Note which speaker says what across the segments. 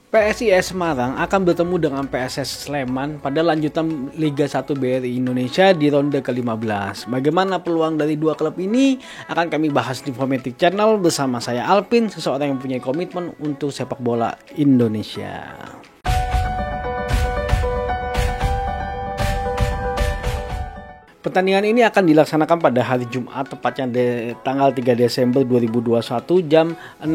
Speaker 1: PSIS Semarang akan bertemu dengan PSS Sleman pada lanjutan Liga 1 BRI Indonesia di ronde ke-15. Bagaimana peluang dari dua klub ini akan kami bahas di Informatik Channel bersama saya Alpin, seseorang yang punya komitmen untuk sepak bola Indonesia. Pertandingan ini akan dilaksanakan pada hari Jumat, tepatnya tanggal 3 Desember 2021 jam 6.15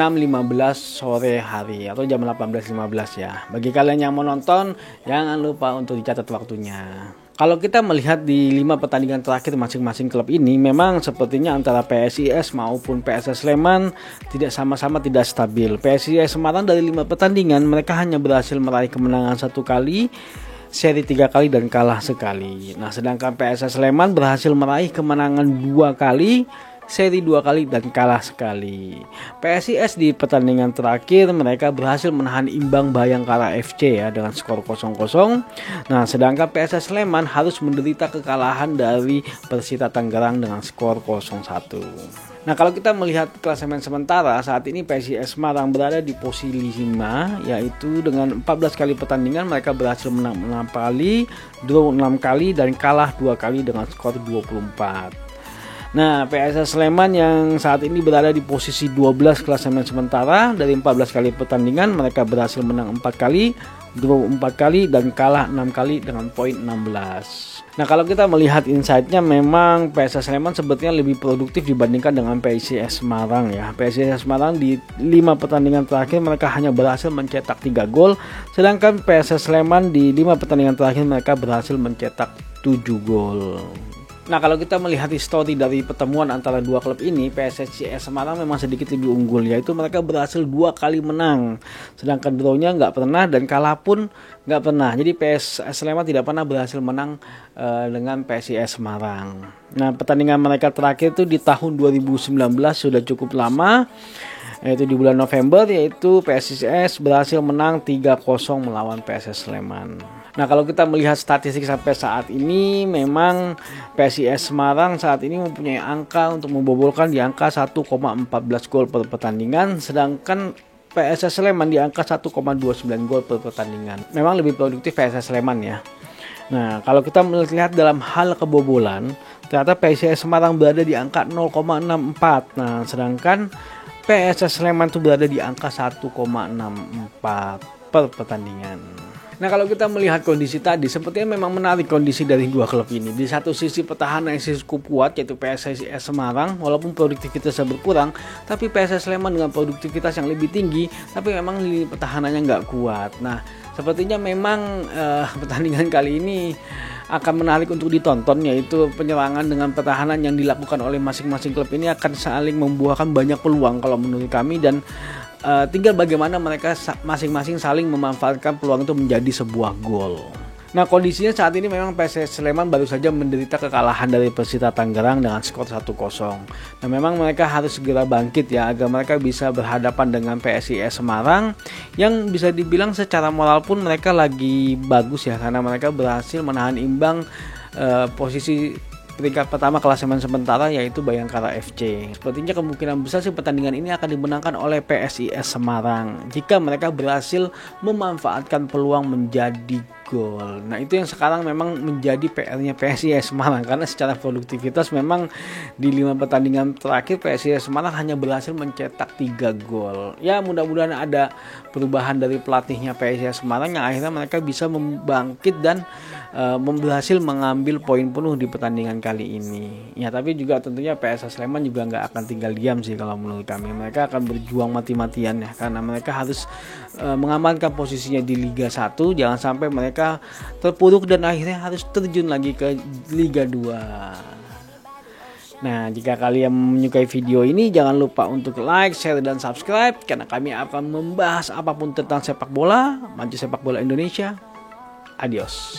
Speaker 1: sore hari atau jam 18.15 ya. Bagi kalian yang mau nonton, jangan lupa untuk dicatat waktunya. Kalau kita melihat di 5 pertandingan terakhir masing-masing klub ini, memang sepertinya antara PSIS maupun PSS Sleman sama-sama tidak stabil. PSIS Semarang dari 5 pertandingan mereka hanya berhasil meraih kemenangan 1 kali, seri 3 kali dan kalah sekali. Nah, sedangkan PSS Sleman berhasil meraih kemenangan 2 kali, seri 2 kali dan kalah sekali. PSIS di pertandingan terakhir mereka berhasil menahan imbang Bayangkara FC ya dengan skor 0-0. Nah, sedangkan PSS Sleman harus menderita kekalahan dari Persita Tangerang dengan skor 0-1. Nah, kalau kita melihat klasemen sementara, saat ini PSIS Semarang berada di posisi 5, yaitu dengan 14 kali pertandingan mereka berhasil menang 6 kali, draw 6 kali dan kalah 2 kali dengan skor 24. Nah, PSS Sleman yang saat ini berada di posisi 12 klasemen sementara, dari 14 kali pertandingan mereka berhasil menang 4 kali, draw 4 kali dan kalah 6 kali dengan poin 16. Nah, kalau kita melihat insight-nya, memang PSS Sleman sebetulnya lebih produktif dibandingkan dengan PSIS Semarang ya. PSIS Semarang di 5 pertandingan terakhir mereka hanya berhasil mencetak 3 gol, sedangkan PSS Sleman di 5 pertandingan terakhir mereka berhasil mencetak 7 gol. Nah, kalau kita melihat histori dari pertemuan antara dua klub ini, PSIS Semarang memang sedikit lebih unggul, yaitu mereka berhasil 2 kali menang, sedangkan draw-nya nggak pernah dan kalah pun nggak pernah. Jadi PSS Sleman tidak pernah berhasil menang dengan PSIS Semarang. Nah, pertandingan mereka terakhir itu di tahun 2019, sudah cukup lama, yaitu di bulan November, yaitu PSIS berhasil menang 3-0 melawan PSS Sleman. Nah, kalau kita melihat statistik sampai saat ini, memang PSIS Semarang saat ini mempunyai angka untuk membobolkan di angka 1,14 gol per pertandingan, sedangkan PSS Sleman di angka 1,29 gol per pertandingan. Memang lebih produktif PSS Sleman ya. Nah, kalau kita melihat dalam hal kebobolan, ternyata PSIS Semarang berada di angka 0,64. Nah, sedangkan PSS Sleman itu berada di angka 1,64 per pertandingan. Nah, kalau kita melihat kondisi tadi, sepertinya memang menarik kondisi dari dua klub ini. Di satu sisi petahana yang cukup kuat, yaitu PSIS Semarang, walaupun produktivitasnya berkurang, tapi PSS Sleman dengan produktivitas yang lebih tinggi, tapi memang lini pertahanannya nggak kuat. Nah, sepertinya memang pertandingan kali ini akan menarik untuk ditonton, yaitu penyerangan dengan pertahanan yang dilakukan oleh masing-masing klub ini akan saling membuahkan banyak peluang kalau menurut kami, dan tinggal bagaimana mereka masing-masing saling memanfaatkan peluang itu menjadi sebuah gol. Nah, kondisinya saat ini memang PSS Sleman baru saja menderita kekalahan dari Persita Tangerang dengan skor 1-0. Nah, memang mereka harus segera bangkit ya, agar mereka bisa berhadapan dengan PSIS Semarang yang bisa dibilang secara moral pun mereka lagi bagus ya, karena mereka berhasil menahan imbang posisi peringkat pertama klasemen sementara, yaitu Bayangkara FC. Sepertinya kemungkinan besar sih pertandingan ini akan dimenangkan oleh PSIS Semarang jika mereka berhasil memanfaatkan peluang menjadi gol. Nah, itu yang sekarang memang menjadi PR-nya PSIS Semarang, karena secara produktivitas memang di 5 pertandingan terakhir PSIS Semarang hanya berhasil mencetak 3 gol. Ya, mudah-mudahan ada perubahan dari pelatihnya PSIS Semarang yang akhirnya mereka bisa membangkit dan berhasil mengambil poin penuh di pertandingan kali ini. Ya, tapi juga tentunya PSS Sleman juga nggak akan tinggal diam sih kalau menurut kami. Mereka akan berjuang mati-matian ya, karena mereka harus mengamankan posisinya di Liga 1, jangan sampai mereka terpuruk dan akhirnya harus terjun lagi ke Liga 2. Nah, jika kalian menyukai video ini, jangan lupa untuk like, share, dan subscribe, karena kami akan membahas apapun tentang sepak bola, maju sepak bola Indonesia. Adios.